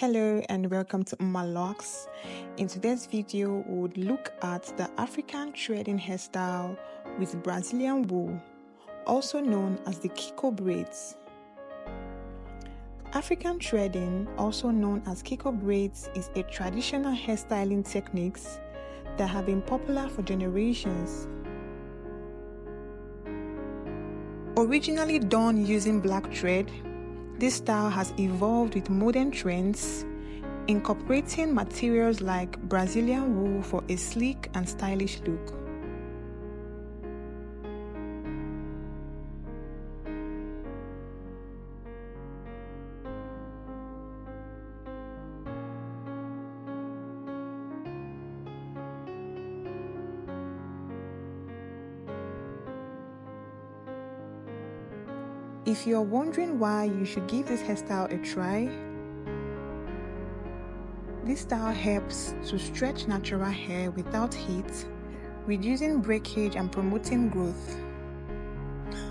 Hello and welcome to My Locks. In today's video, we would look at the African threading hairstyle with Brazilian wool, also known as the Kiko braids. African threading, also known as Kiko braids, is a traditional hairstyling technique that have been popular for generations. Originally done using black thread, this style has evolved with modern trends, incorporating materials like Brazilian wool for a sleek and stylish look. If you're wondering why you should give this hairstyle a try, this style helps to stretch natural hair without heat, reducing breakage and promoting growth.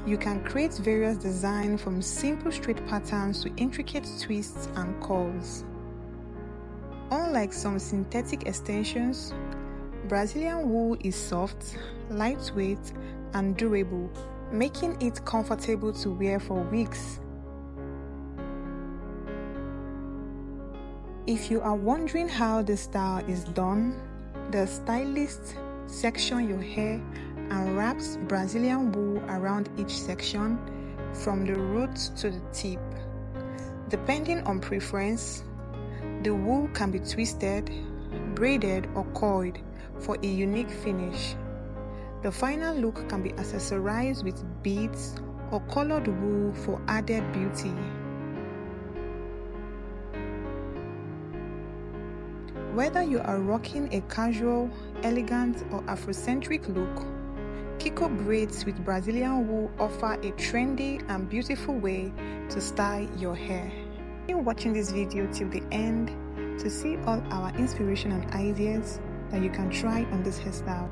You can create various designs from simple straight patterns to intricate twists and curls. Unlike some synthetic extensions, Brazilian wool is soft, lightweight, and durable, making it comfortable to wear for weeks. If you are wondering how this style is done, the stylist sections your hair and wraps Brazilian wool around each section from the roots to the tip. Depending on preference, the wool can be twisted, braided, or coiled for a unique finish. The final look can be accessorized with beads or colored wool for added beauty. Whether you are rocking a casual, elegant, or Afrocentric look, Kiko braids with Brazilian wool offer a trendy and beautiful way to style your hair. Keep watching this video till the end to see all our inspiration and ideas that you can try on this hairstyle.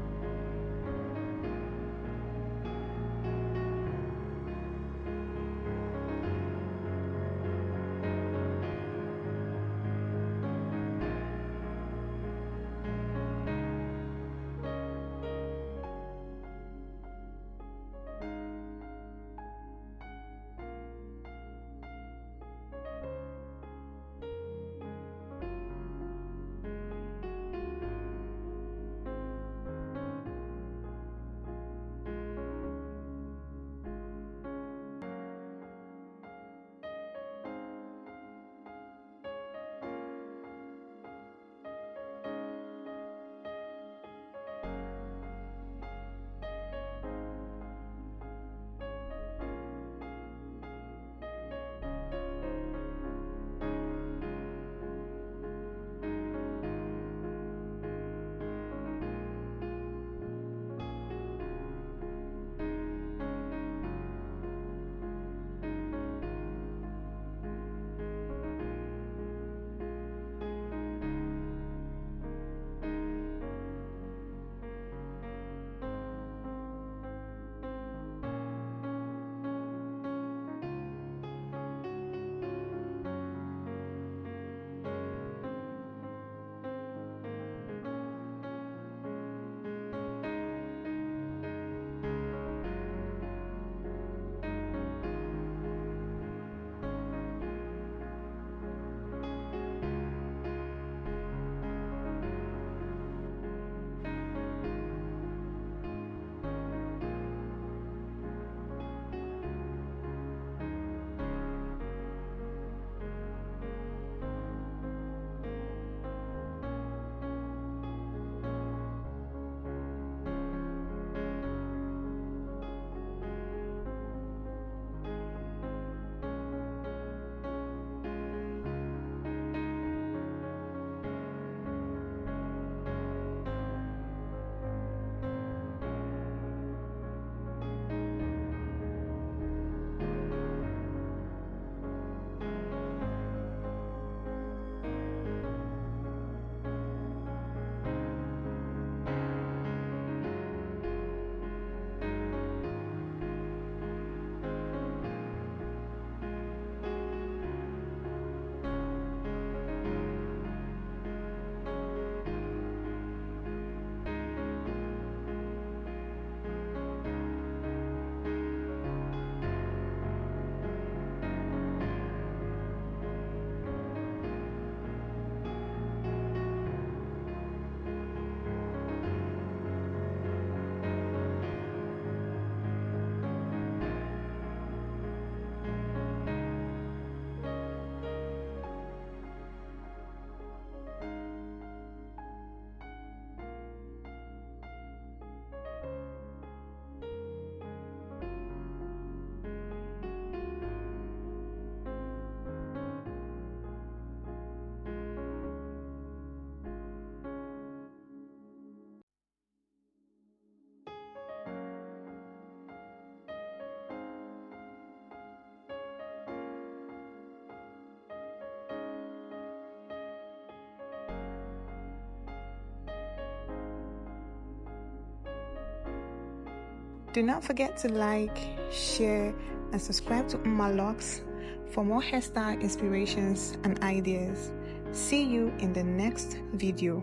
Do not forget to like, share, and subscribe to Locks for more hairstyle inspirations and ideas. See you in the next video.